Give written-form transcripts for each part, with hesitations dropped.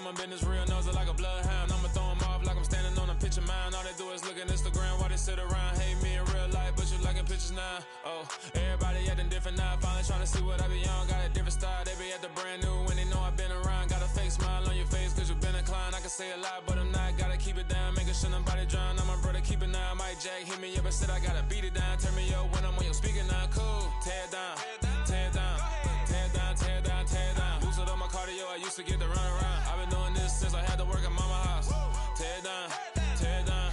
my business real, knows it like a bloodhound. I'ma throw them off like I'm standing on a picture mound. All they do is look at Instagram while they sit around. Hate me in real life, but you liking pictures now. Oh, everybody acting different now. Finally trying to see what I be on. Got a different style, they be at the brand new when they know I've been around. Got a fake smile on your face cause you been inclined. I can say a lot, but I'm not. Gotta keep it down, making sure nobody drown. I'm my brother, keep it now. Mike Jack hit me up and said I gotta beat it down. Turn me up when I'm on your speaker now. Cool, tear it down, tear it down, tear it down, tear it down, tear it down. Boosted up my cardio, I used to get to run around. I've been doing this since I had to work at mama house. Tear it down, tear it down,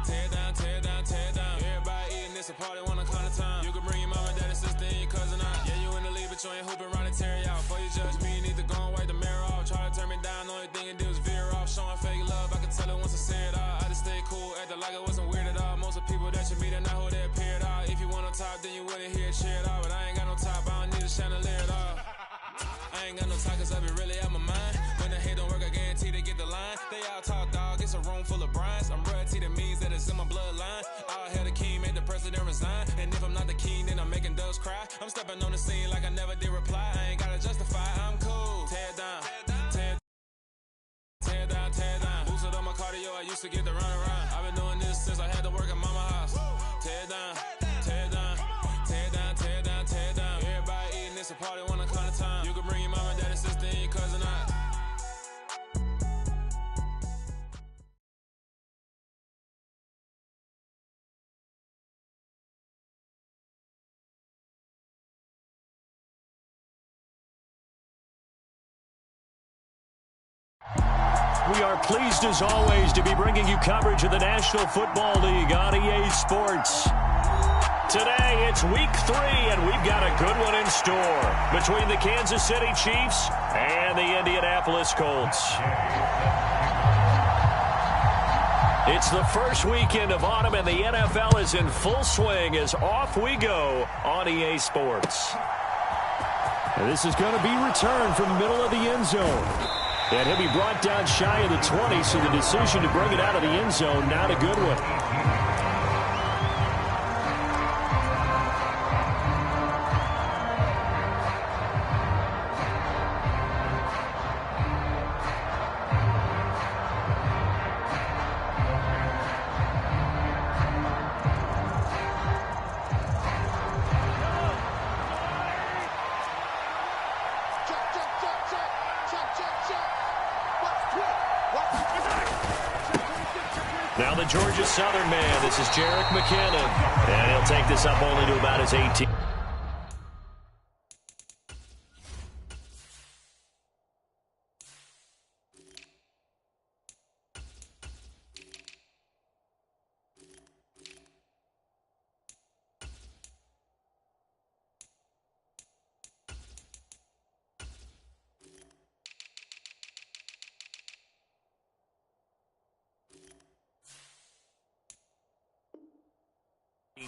tear it down, tear it down, tear it down. Everybody eating this a party one o'clock of time. You can bring your mama, daddy, sister, and your cousin out. Yeah, you in the league, but you ain't hooping around and tear it out. Before you judge me, you need to go and wipe the mirror off. Try to turn me down, the only thing you do is veer off. Showing fake love, I can tell it once I say it all. I just stay cool, acting like it wasn't weird at all. Most of the people that you meet are not who they appear at all. If you want on top, then you wouldn't hear it cheer at all. But I ain't got no top, I don't need a chandelier at all. I ain't got no talk cause I be really out my mind. When the hate don't work, I guarantee they get the line. They all talk dog, it's a room full of brinds. I'm royalty, that means that it's in my bloodline. All hail the king, made the president resign. And if I'm not the king, then I'm making doves cry. I'm stepping on the scene like I never did reply. I ain't gotta justify, I'm cool. Tear it down, tear it down, tear it down. Boosted up my cardio, I used to get to run around. I've been doing this since I had to work at mama house. Tear it down, tear it down, tear it down, tear it down, tear it down. Everybody eating this a party one o'clock of time. You can bring your mama, daddy, sister, and your cousin out. We are pleased, as always, to be bringing you coverage of the National Football League on EA Sports. Today, it's Week 3, and we've got a good one in store between the Kansas City Chiefs and the Indianapolis Colts. It's the first weekend of autumn, and the NFL is in full swing as off we go on EA Sports. And this is going to be returned from the middle of the end zone. And he'll be brought down shy of the 20, so the decision to bring it out of the end zone, not a good one. Now the Georgia Southern man, this is Jerick McKinnon. And he'll take this up only to about his 18th.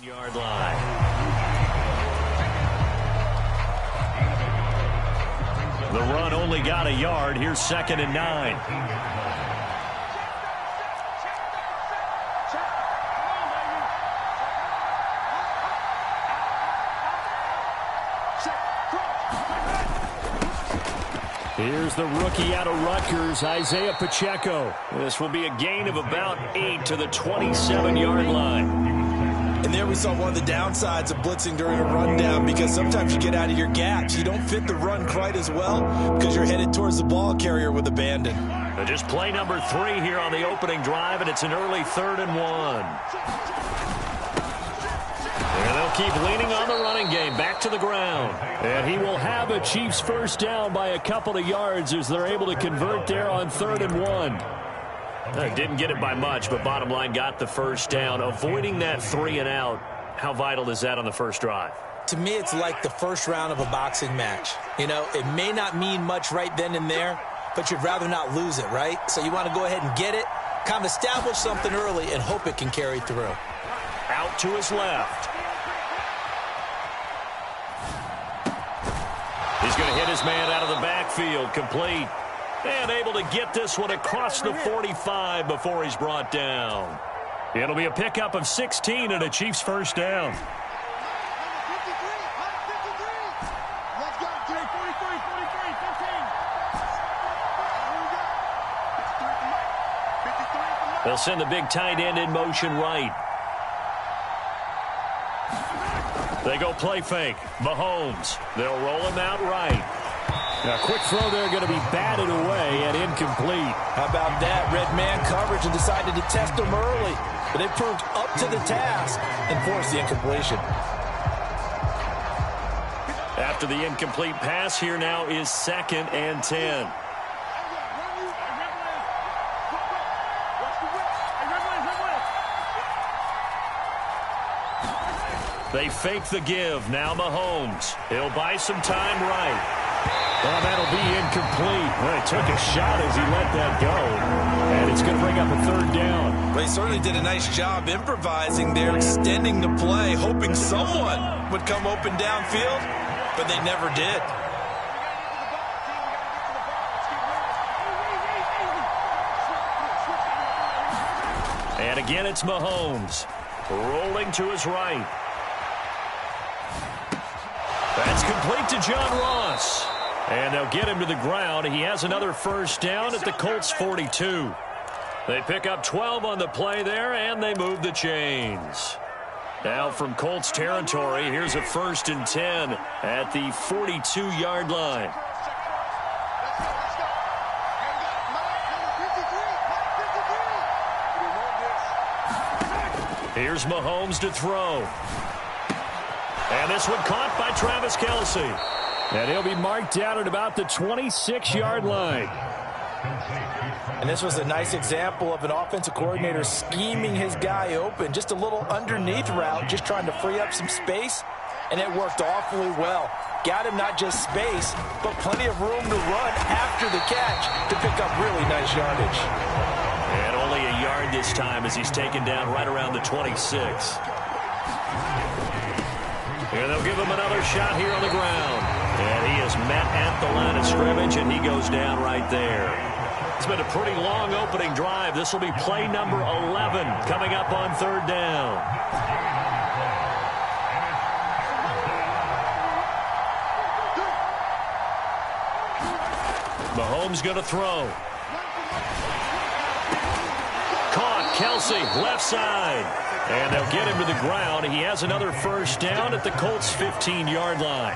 Yard line. The run only got a yard. Here's 2nd and 9. Here's the rookie out of Rutgers, Isaiah Pacheco. This will be a gain of about 8 to the 27-yard line. And there we saw one of the downsides of blitzing during a rundown, because sometimes you get out of your gaps. You don't fit the run quite as well because you're headed towards the ball carrier with abandon. Just play number 3 here on the opening drive, and it's an early 3rd and 1. And they'll keep leaning on the running game, back to the ground. And he will have a Chiefs first down by a couple of yards as they're able to convert there on 3rd and 1. Didn't get it by much, but bottom line got the first down. Avoiding that 3 and out, how vital is that on the first drive? To me, it's like the first round of a boxing match. You know, it may not mean much right then and there, but you'd rather not lose it, right? So you want to go ahead and get it, kind of establish something early, and hope it can carry through. Out to his left. He's going to hit his man out of the backfield, complete. And able to get this one across the 45 before he's brought down. It'll be a pickup of 16 and a Chiefs first down. They'll send the big tight end in motion right. They go play fake. Mahomes. They'll roll him out right. A quick throw there going to be batted away and incomplete. How about that? Red man coverage and decided to test him early. But they proved up to the task and forced the incompletion. After the incomplete pass, here now is 2nd and 10. They fake the give. Now Mahomes. He'll buy some time right. Well, that'll be incomplete. Well, he took a shot as he let that go. And it's going to bring up a 3rd down. Well, he certainly did a nice job improvising there, extending the play, hoping someone would come open downfield, but they never did. And again, it's Mahomes. Rolling to his right. That's complete to John Ross. And they'll get him to the ground. He has another 1st down at the Colts 42. They pick up 12 on the play there, and they move the chains. Now from Colts territory, here's a 1st and 10 at the 42-yard line. Here's Mahomes to throw. And this one caught by Travis Kelce. And he'll be marked down at about the 26-yard line. And this was a nice example of an offensive coordinator scheming his guy open. Just a little underneath route, just trying to free up some space. And it worked awfully well. Got him not just space, but plenty of room to run after the catch to pick up really nice yardage. And only a yard this time as he's taken down right around the 26. And they'll give him another shot here on the ground. And he is met at the line of scrimmage, and he goes down right there. It's been a pretty long opening drive. This will be play number 11 coming up on 3rd down. Mahomes going to throw. Caught. Kelce, left side. And they'll get him to the ground. He has another 1st down at the Colts 15-yard line.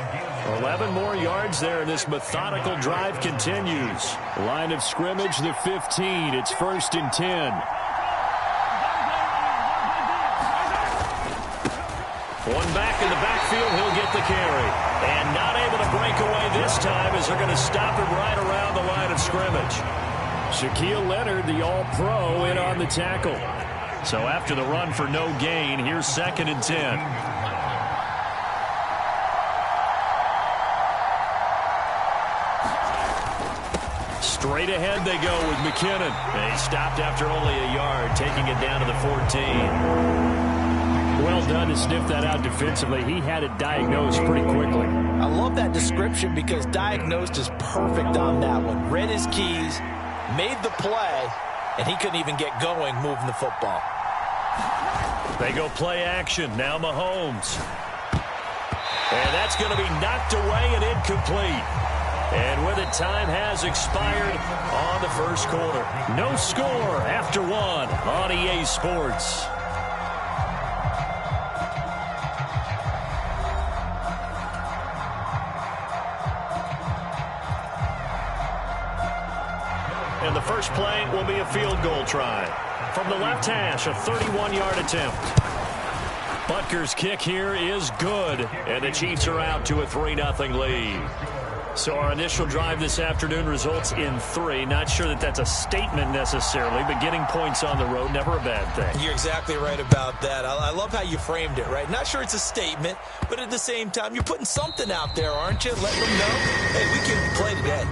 11 more yards there, and this methodical drive continues. Line of scrimmage, the 15. It's 1st and 10. One back in the backfield, he'll get the carry. And not able to break away this time as they're going to stop him right around the line of scrimmage. Shaquille Leonard, the all-pro, in on the tackle. So after the run for no gain, here's 2nd and 10. Straight ahead they go with McKinnon. They stopped after only a yard, taking it down to the 14. Well done to sniff that out defensively. He had it diagnosed pretty quickly. I love that description because diagnosed is perfect on that one. Read his keys, made the play, and he couldn't even get going moving the football. They go play action. Now Mahomes. And that's going to be knocked away and incomplete. And with it, time has expired on the 1st quarter. No score after 1 on EA Sports. And the first play will be a field goal try. From the left hash, a 31-yard attempt. Butker's kick here is good, and the Chiefs are out to a 3-0 lead. So our initial drive this afternoon results in 3. Not sure that that's a statement necessarily, but getting points on the road, never a bad thing. You're exactly right about that. I love how you framed it, right? Not sure it's a statement, but at the same time, you're putting something out there, aren't you? Letting them know, hey, we can play today.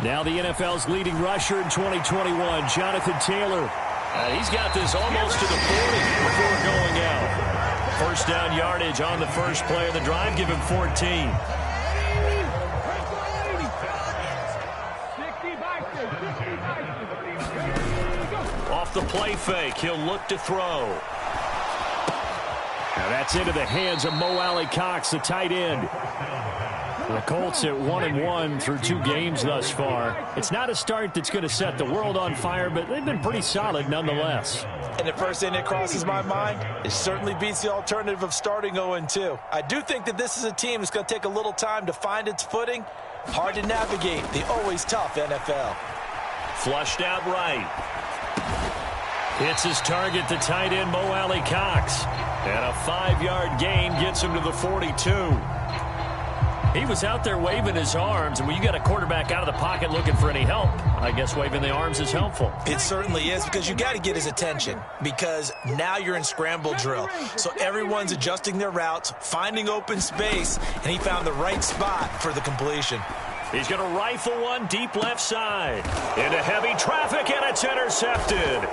Now the NFL's leading rusher in 2021, Jonathan Taylor. He's got this almost to the 40 before going out. First down yardage on the first play of the drive. Give him 14. Off the play fake, he'll look to throw. Now that's into the hands of Mo Alley-Cox, the tight end. The Colts at 1-1 through 2 games thus far. It's not a start that's going to set the world on fire, but they've been pretty solid nonetheless. And the first thing that crosses my mind, it certainly beats the alternative of starting 0-2. I do think that this is a team that's going to take a little time to find its footing. Hard to navigate the always tough NFL. Flushed out right. Hits his target, the tight end, Mo Alley-Cox. And a 5-yard gain gets him to the 42. He was out there waving his arms, and when you got a quarterback out of the pocket looking for any help, I guess waving the arms is helpful. It certainly is, because you got to get his attention, because now you're in scramble drill. So everyone's adjusting their routes, finding open space, and he found the right spot for the completion. He's going to rifle one deep left side. Into heavy traffic, and it's intercepted.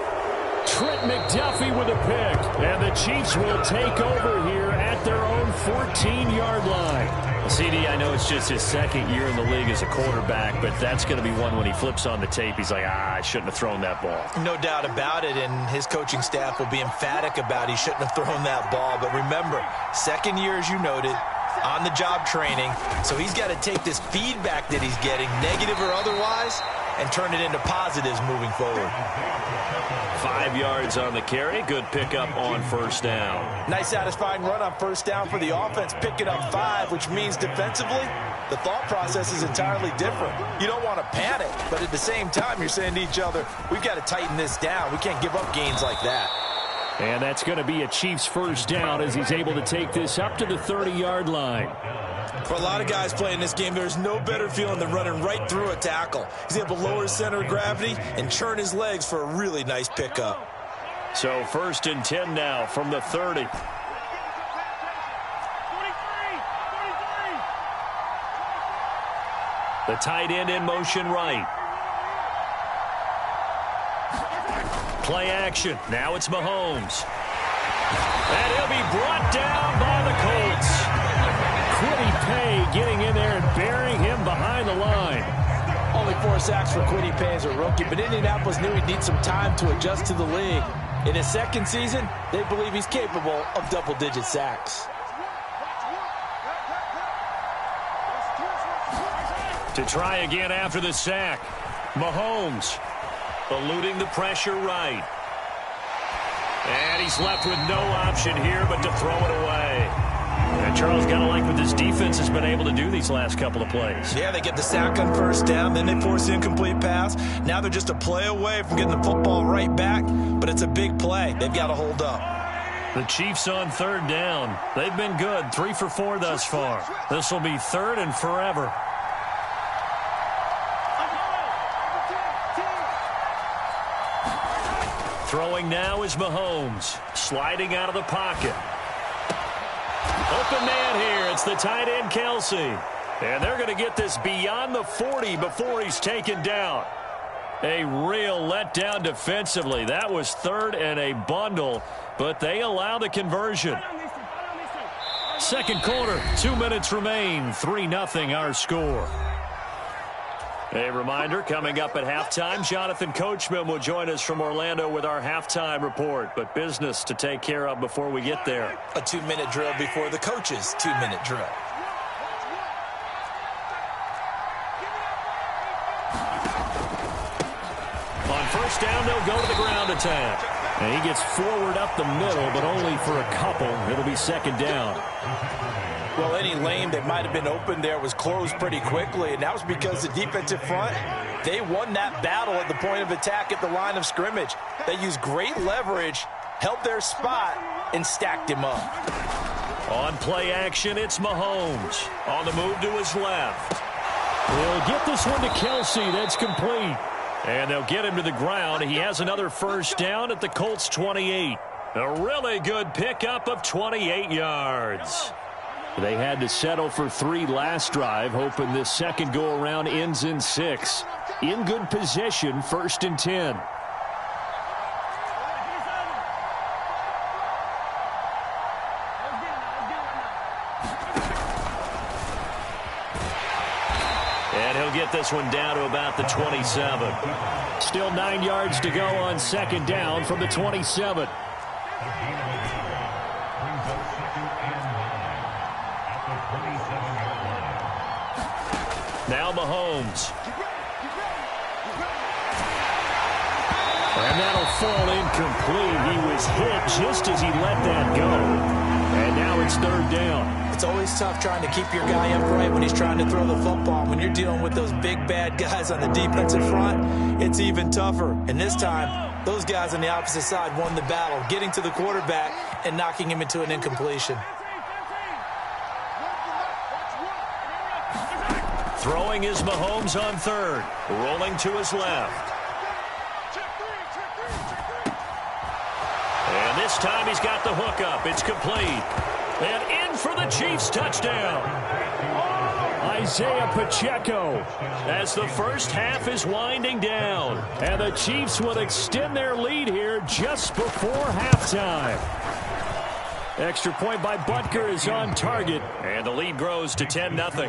Trent McDuffie with a pick, and the Chiefs will take over here at their own 14-yard line. CD, I know it's just his second year in the league as a quarterback, but that's going to be one when he flips on the tape. He's like, I shouldn't have thrown that ball. No doubt about it, and his coaching staff will be emphatic about he shouldn't have thrown that ball. But remember, second year, as you noted, on-the-job training, so he's got to take this feedback that he's getting, negative or otherwise, and turn it into positives moving forward. 5 yards on the carry. Good pickup on first down. Nice satisfying run on first down for the offense. Picking up 5, which means defensively, the thought process is entirely different. You don't want to panic, but at the same time, you're saying to each other, we've got to tighten this down. We can't give up gains like that. And that's going to be a Chiefs first down as he's able to take this up to the 30-yard line. For a lot of guys playing this game, there's no better feeling than running right through a tackle. He's able to lower his center of gravity and churn his legs for a really nice pickup. So 1st and 10 now from the 30. The tight end in motion right. Play action. Now it's Mahomes. And he'll be brought down by the Colts. Kwity Paye getting in there and burying him behind the line. Only 4 sacks for Kwity Paye as a rookie, but Indianapolis knew he'd need some time to adjust to the league. In his second season, they believe he's capable of double-digit sacks. To try again after the sack, Mahomes eluding the pressure right. And he's left with no option here but to throw it away. And Charles, got to like what this defense has been able to do these last couple of plays. Yeah, they get the sack on first down, then they force the incomplete pass. Now they're just a play away from getting the football right back, but it's a big play. They've got to hold up. The Chiefs on 3rd down. They've been good, 3 for 4 thus far. This will be 3rd and forever. Throwing now is Mahomes, sliding out of the pocket. Open man here. It's the tight end, Kelsey. And they're going to get this beyond the 40 before he's taken down. A real letdown defensively. That was 3rd and a bundle, but they allow the conversion. Second quarter, 2 minutes remain. 3-0 our score. A reminder, coming up at halftime, Jonathan Coachman will join us from Orlando with our halftime report, but business to take care of before we get there. A 2-minute drill before the coach's 2-minute drill. On first down, they'll go to the ground attack. And he gets forward up the middle, but only for a couple. It'll be 2nd down. Well, any lane that might have been open there was closed pretty quickly, and that was because the defensive front, they won that battle at the point of attack at the line of scrimmage. They used great leverage, held their spot, and stacked him up. On play action, it's Mahomes. On the move to his left. He'll get this one to Kelsey. That's complete. And they'll get him to the ground. He has another first down at the Colts 28. A really good pickup of 28 yards. They had to settle for 3 last drive, hoping this second go-around ends in 6. In good position, 1st and 10. And he'll get this one down to about the 27. Still 9 yards to go on 2nd down from the 27. Now Mahomes. And that'll fall incomplete. He was hit just as he let that go. And now it's 3rd down. It's always tough trying to keep your guy upright when he's trying to throw the football. When you're dealing with those big, bad guys on the defensive front, it's even tougher. And this time, those guys on the opposite side won the battle, getting to the quarterback and knocking him into an incompletion. Throwing is Mahomes on 3rd. Rolling to his left. And this time he's got the hook up. It's complete. And in for the Chiefs touchdown. Isaiah Pacheco, as the first half is winding down. And the Chiefs will extend their lead here just before halftime. Extra point by Butker is on target. And the lead grows to 10-0.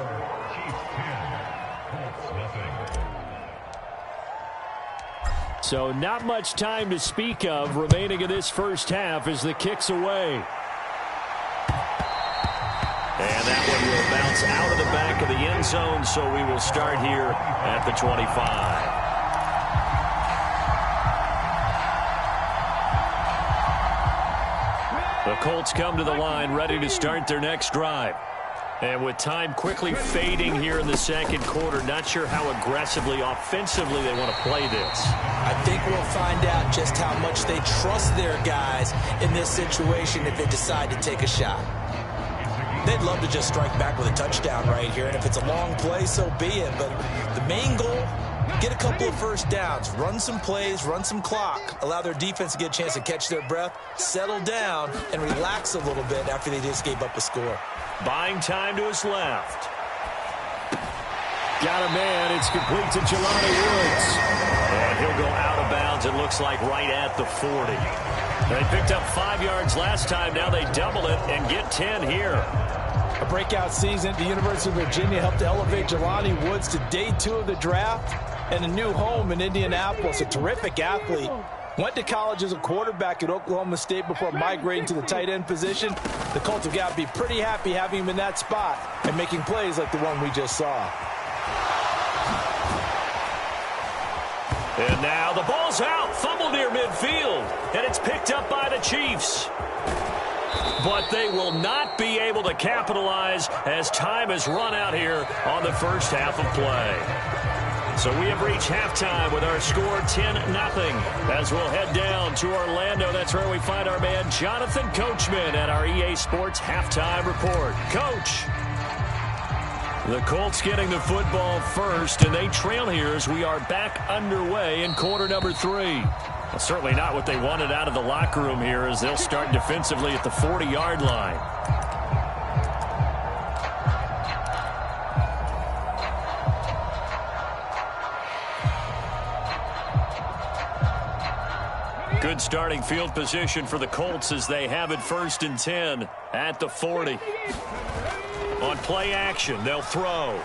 So not much time to speak of remaining in this first half as the kick's away. And that one will bounce out of the back of the end zone, so we will start here at the 25. The Colts come to the line ready to start their next drive. And with time quickly fading here in the second quarter, not sure how aggressively, offensively they want to play this. I think we'll find out just how much they trust their guys in this situation if they decide to take a shot. They'd love to just strike back with a touchdown right here, and if it's a long play, so be it. But the main goal, get a couple of first downs, run some plays, run some clock, allow their defense to get a chance to catch their breath, settle down, and relax a little bit after they just gave up a score. Buying time to his left. Got a man. It's complete to Jelani Woods. And he'll go out of bounds, it looks like, right at the 40. They picked up 5 yards last time. Now they double it and get 10 here. A breakout season at the University of Virginia helped to elevate Jelani Woods to day 2 of the draft and a new home in Indianapolis. A terrific athlete. Went to college as a quarterback at Oklahoma State before migrating to the tight end position. The Colts have got to be pretty happy having him in that spot and making plays like the one we just saw. And now the ball's out. Fumble near midfield. And it's picked up by the Chiefs. But they will not be able to capitalize as time has run out here on the first half of play. So we have reached halftime with our score 10-0 as we'll head down to Orlando. That's where we find our man Jonathan Coachman at our EA Sports Halftime Report. Coach. The Colts getting the football first, and they trail here as we are back underway in quarter number 3. Well, certainly not what they wanted out of the locker room here as they'll start defensively at the 40-yard line. Good starting field position for the Colts as they have it 1st and 10 at the 40. On play action, they'll throw.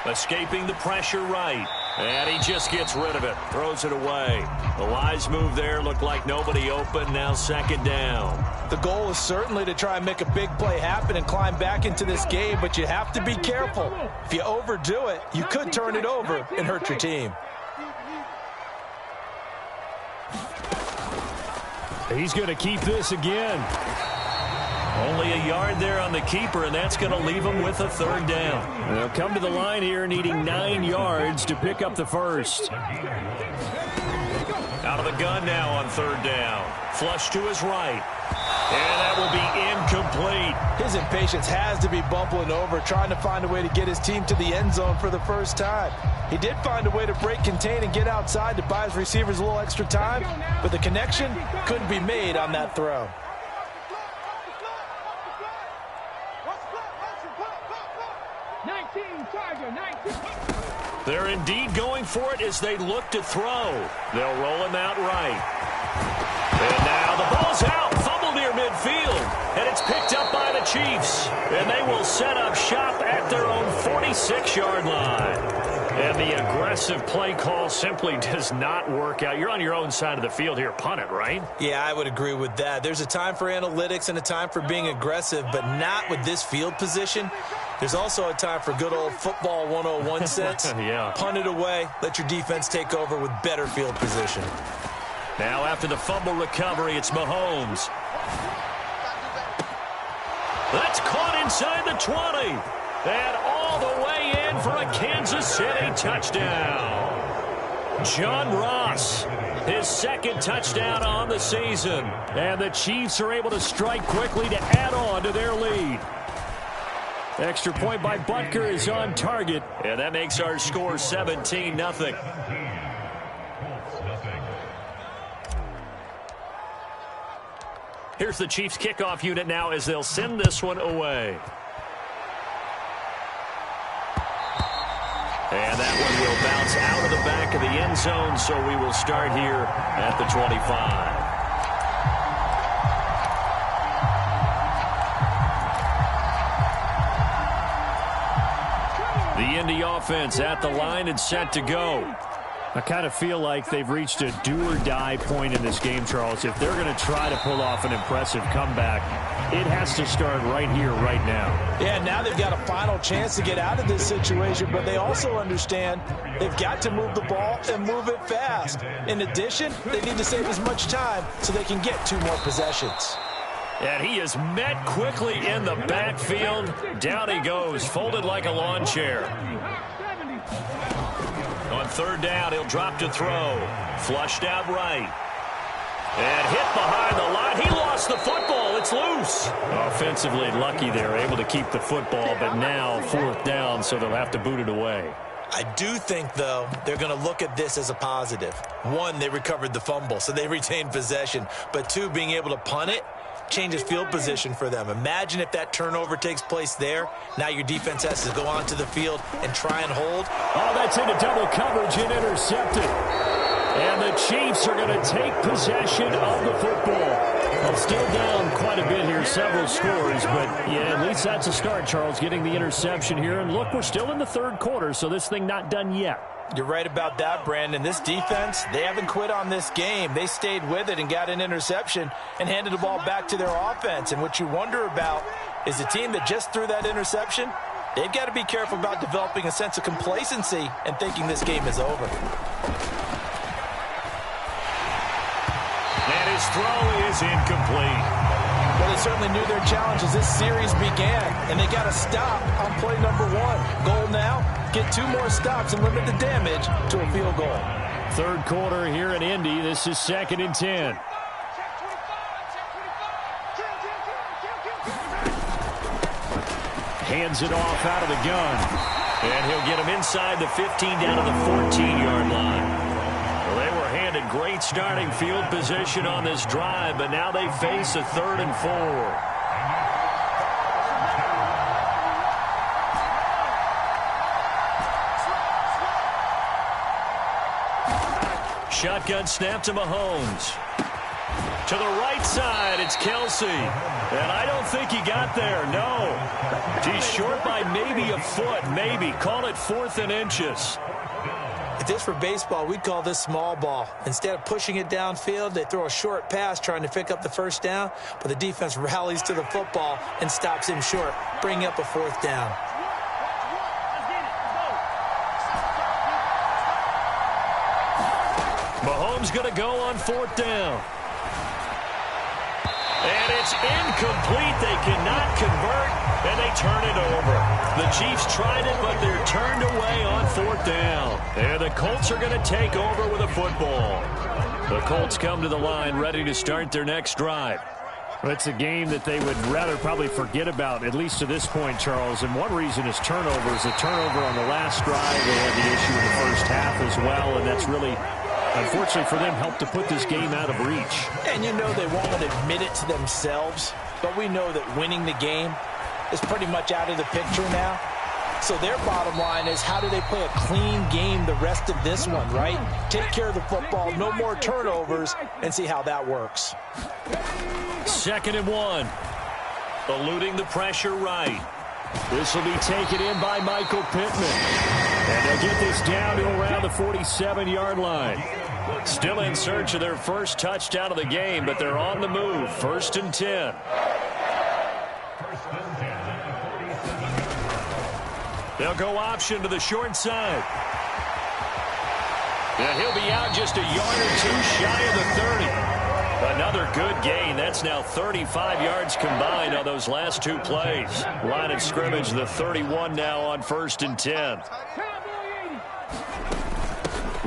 Escaping the pressure right. And he just gets rid of it. Throws it away. The wise move there. Looked like nobody open. Now 2nd down. The goal is certainly to try and make a big play happen and climb back into this game, but you have to be careful. If you overdo it, you could turn it over and hurt your team. He's going to keep this again. Only a yard there on the keeper, and that's going to leave him with a 3rd down. They'll come to the line here needing 9 yards to pick up the first. Out of the gun now on 3rd down. Flush to his right. And that will be incomplete. His impatience has to be bubbling over, trying to find a way to get his team to the end zone for the first time. He did find a way to break, contain, and get outside to buy his receivers a little extra time, but the connection couldn't be made on that throw. They're indeed going for it as they look to throw. They'll roll him out right. And now the ball's out. Fumble near midfield. And it's picked up by the Chiefs. And they will set up shop at their own 46-yard line. And the aggressive play call simply does not work out. You're on your own side of the field here. Punt it, right? Yeah, I would agree with that. There's a time for analytics and a time for being aggressive, but not with this field position. There's also a time for good old football 101 sense. Yeah. Punt it away. Let your defense take over with better field position. Now after the fumble recovery, it's Mahomes. That's caught inside the 20. And all the way in for a Kansas City touchdown. John Ross, his second touchdown on the season. And the Chiefs are able to strike quickly to add on to their lead. Extra point by Butker is on target. And that makes our score 17-0. Here's the Chiefs kickoff unit now as they'll send this one away. And that one will bounce out of the back of the end zone, so we will start here at the 25. The Indy offense at the line and set to go. I kind of feel like they've reached a do-or-die point in this game, Charles. If they're going to try to pull off an impressive comeback, it has to start right here, right now. Yeah, now they've got a final chance to get out of this situation, but they also understand they've got to move the ball and move it fast. In addition, they need to save as much time so they can get 2 more possessions. And he is met quickly in the backfield. Down he goes, folded like a lawn chair. On third down, he'll drop to throw. Flushed out right. And hit behind the line. He lost the football. It's loose. Offensively lucky they're able to keep the football, but now 4th down, so they'll have to boot it away. I do think, though, they're going to look at this as a positive. 1, they recovered the fumble, so they retained possession. But 2, being able to punt it changes field position for them. Imagine if that turnover takes place there. Now your defense has to go onto the field and try and hold. Oh, that's into double coverage and intercepted. And the Chiefs are going to take possession of the football. Well, still down quite a bit here, several scores, but yeah, at least that's a start, Charles, getting the interception here. And look, we're still in the 3rd quarter, so this thing not done yet. You're right about that, Brandon. This defense, they haven't quit on this game. They stayed with it and got an interception and handed the ball back to their offense. And what you wonder about is the team that just threw that interception, they've got to be careful about developing a sense of complacency and thinking this game is over. And his throw is incomplete. Well, they certainly knew their challenge as this series began, and they got to stop on play number 1. Goal now, get 2 more stops and limit the damage to a field goal. 3rd quarter here in Indy. This is 2nd and 10. Hands it off out of the gun. And he'll get him inside the 15 down to the 14-yard line. Well, they were handed great starting field position on this drive, but now they face a 3rd and 4. Shotgun snap to Mahomes. To the right side, it's Kelsey. And I don't think he got there, no. He's short by maybe a foot, maybe. Call it 4th and inches. If this were baseball, we'd call this small ball. Instead of pushing it downfield, they throw a short pass trying to pick up the 1st down, but the defense rallies to the football and stops him short, bringing up a 4th down. Mahomes going to go on 4th down. And it's incomplete. They cannot convert, and they turn it over. The Chiefs tried it, but they're turned away on 4th down. And the Colts are going to take over with a football. The Colts come to the line ready to start their next drive. Well, it's a game that they would rather probably forget about, at least to this point, Charles. And one reason is turnovers. A turnover on the last drive. They had the issue in the first half as well, and that's really, unfortunately for them, helped to put this game out of reach. And you know they won't admit it to themselves, but we know that winning the game is pretty much out of the picture now. So their bottom line is, how do they play a clean game the rest of this one, right? Take care of the football, no more turnovers, and see how that works. 2nd and 1. Eluding the pressure right. This will be taken in by Michael Pittman. And they'll get this down to around the 47-yard line. Still in search of their first touchdown of the game, but they're on the move. 1st and 10. They'll go option to the short side. And he'll be out just a yard or two shy of the 30. Another good gain. That's now 35 yards combined on those last 2 plays. Line of scrimmage, the 31 now on 1st and 10.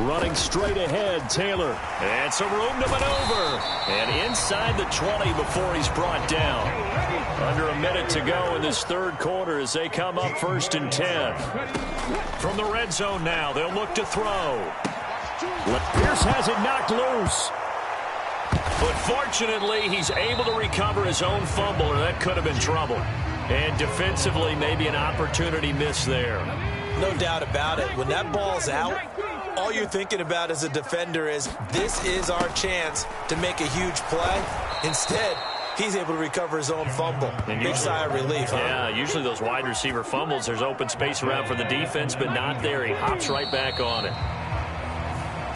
Running straight ahead, Taylor. And some room to maneuver. And inside the 20 before he's brought down. Under a minute to go in this 3rd quarter as they come up 1st and 10. From the red zone now, they'll look to throw. Pierce has it knocked loose. But fortunately, he's able to recover his own fumble, or that could have been trouble. And defensively, maybe an opportunity missed there. No doubt about it. When that ball's out, all you're thinking about as a defender is, this is our chance to make a huge play. Instead, he's able to recover his own fumble. Big sigh of relief, huh? Yeah, usually those wide receiver fumbles, there's open space around for the defense, but not there. He hops right back on it.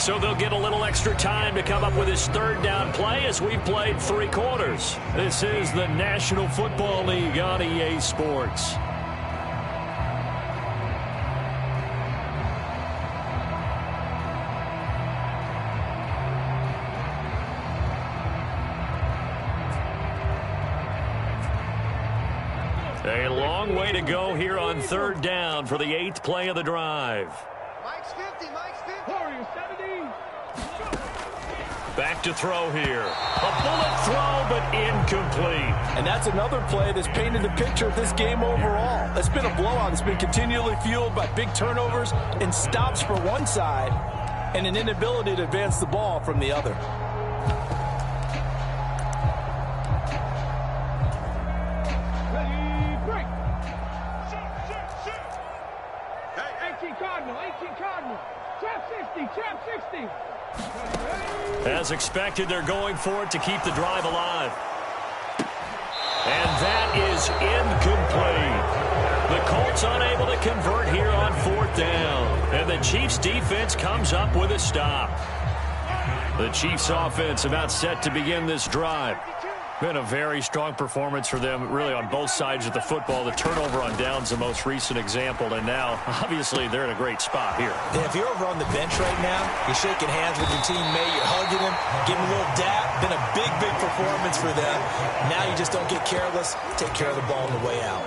So they'll get a little extra time to come up with his 3rd down play as we've played 3 quarters. This is the National Football League on EA Sports. A long way to go here on 3rd down for the 8th play of the drive. Mike's 50, Mike's 50. Back to throw here. A bullet throw, but incomplete. And that's another play that's painted the picture of this game overall. It's been a blowout. It's been continually fueled by big turnovers and stops for one side and an inability to advance the ball from the other. Ready, break. 18 Cardinal. Trap 60. As expected, they're going for it to keep the drive alive. And that is incomplete. The Colts unable to convert here on 4th down. And the Chiefs defense comes up with a stop. The Chiefs offense about set to begin this drive. Been a very strong performance for them, really, on both sides of the football. The turnover on downs, the most recent example, and now, obviously, they're in a great spot here. Yeah, if you're over on the bench right now, you're shaking hands with your teammate, you're hugging him, giving him a little dap. Been a big, big performance for them. Now you just don't get careless. Take care of the ball on the way out.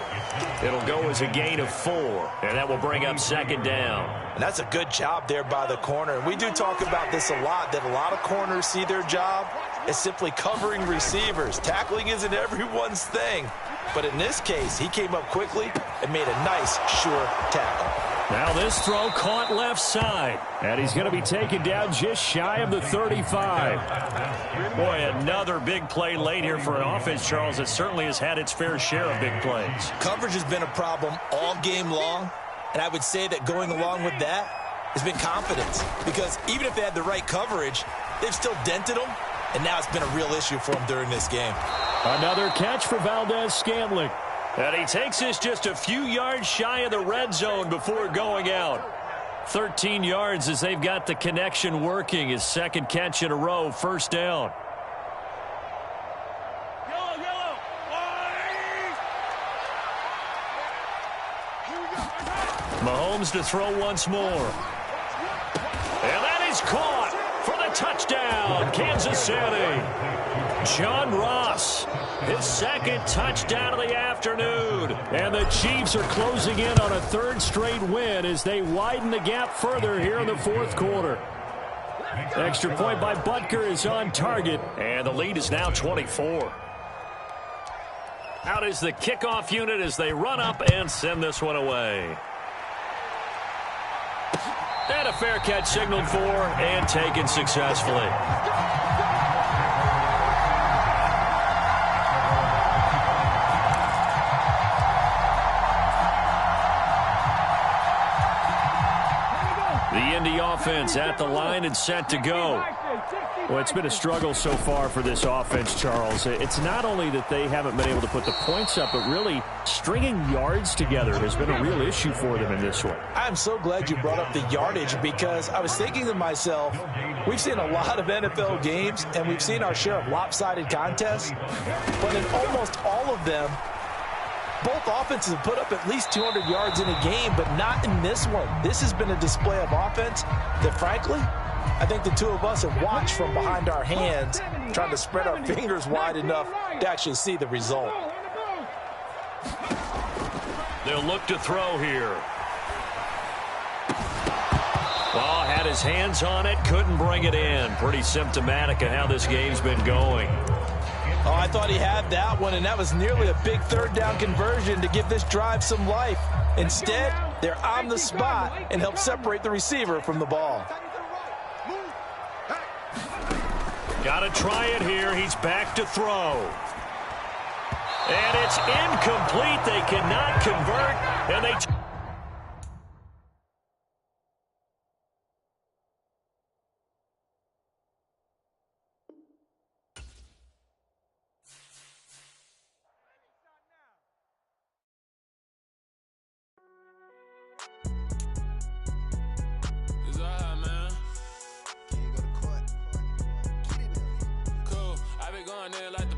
It'll go as a gain of 4, and that will bring up 2nd down. And that's a good job there by the corner. And we do talk about this a lot, that a lot of corners see their job as simply covering receivers. Tackling isn't everyone's thing. But in this case, he came up quickly and made a nice, sure tackle. Now this throw caught left side. And he's going to be taken down just shy of the 35. Boy, another big play late here for an offense, Charles, that certainly has had its fair share of big plays. Coverage has been a problem all game long. And I would say that going along with that has been confidence. Because even if they had the right coverage, they've still dented them. And now it's been a real issue for them during this game. Another catch for Valdez-Scantling. And he takes this just a few yards shy of the red zone before going out. 13 yards as they've got the connection working. His 2nd catch in a row, 1st down. Mahomes to throw once more. And that is caught for the touchdown, Kansas City. John Ross, his 2nd touchdown of the afternoon. And the Chiefs are closing in on a 3rd straight win as they widen the gap further here in the 4th quarter. Extra point by Butker is on target, and the lead is now 24. Out is the kickoff unit as they run up and send this one away. And a fair catch signaled for and taken successfully. The Indy offense at the line and set to go. Well, it's been a struggle so far for this offense, Charles. It's not only that they haven't been able to put the points up, but really stringing yards together has been a real issue for them in this one. I'm so glad you brought up the yardage because I was thinking to myself, we've seen a lot of NFL games and we've seen our share of lopsided contests, but in almost all of them, both offenses have put up at least 200 yards in a game, but not in this one. This has been a display of offense that, frankly, I think the two of us have watched from behind our hands, trying to spread our fingers wide enough to actually see the result. They'll look to throw here. Well, had his hands on it, couldn't bring it in. Pretty symptomatic of how this game's been going. Oh, I thought he had that one, and that was nearly a big third down conversion to give this drive some life. Instead, they're on the spot and help separate the receiver from the ball. Got to try it here. He's back to throw. And it's incomplete. They cannot convert, and they... It's alright, man. Cool. I been going there like the